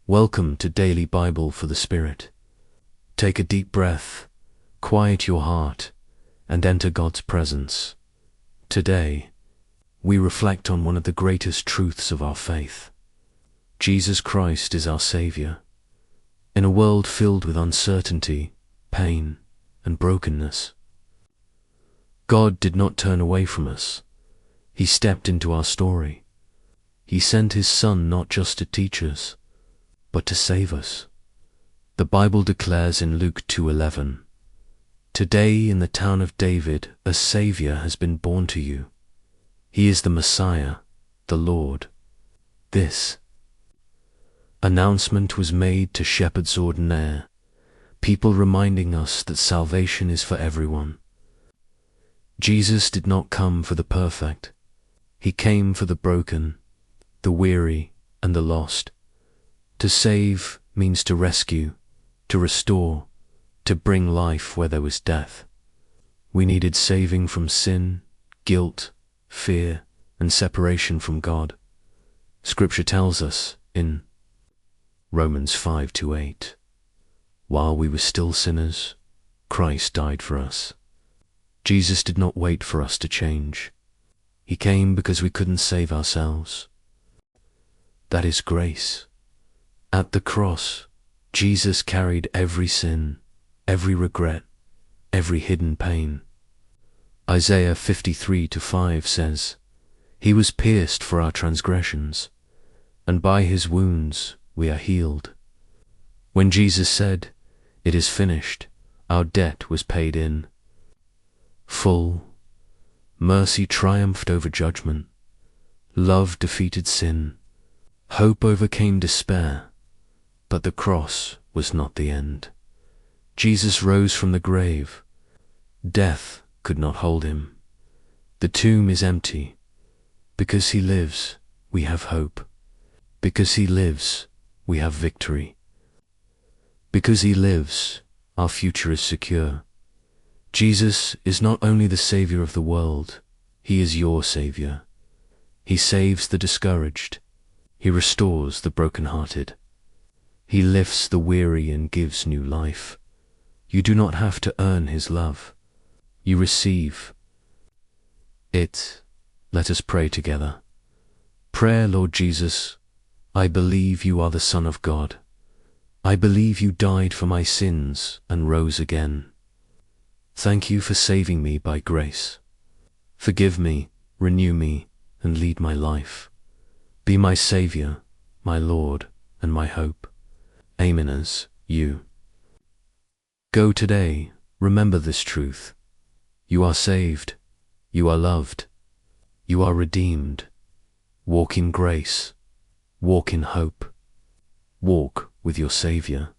Welcome to Daily Bible for the Spirit. Take a deep breath, quiet your heart, and enter God's presence. Today, we reflect on one of the greatest truths of our faith. Jesus Christ is our Savior. In a world filled with uncertainty, pain, and brokenness, God did not turn away from us. He stepped into our story. He sent His Son not just to teach us, but to save us. The Bible declares in Luke 2:11, "Today in the town of David a Savior has been born to you. He is the Messiah, the Lord." This announcement was made to shepherds ordinaire, people reminding us that salvation is for everyone. Jesus did not come for the perfect. He came for the broken, the weary, and the lost. To save means to rescue, to restore, to bring life where there was death. We needed saving from sin, guilt, fear, and separation from God. Scripture tells us in Romans 5:8, "While we were still sinners, Christ died for us." Jesus did not wait for us to change. He came because we couldn't save ourselves. That is grace. At the cross, Jesus carried every sin, every regret, every hidden pain. Isaiah 53:5 says, "He was pierced for our transgressions, and by His wounds we are healed." When Jesus said, "It is finished," our debt was paid in full. Mercy triumphed over judgment. Love defeated sin. Hope overcame despair. But the cross was not the end. Jesus rose from the grave. Death could not hold Him. The tomb is empty. Because He lives, we have hope. Because He lives, we have victory. Because He lives, our future is secure. Jesus is not only the Savior of the world, He is your Savior. He saves the discouraged. He restores the brokenhearted. He lifts the weary and gives new life. You do not have to earn His love. You receive it. Let us pray together. Prayer. Lord Jesus, I believe You are the Son of God. I believe You died for my sins and rose again. Thank You for saving me by grace. Forgive me, renew me, and lead my life. Be my Savior, my Lord, and my hope. Amen. As you go today, remember this truth. You are saved. You are loved. You are redeemed. Walk in grace. Walk in hope. Walk with your Savior.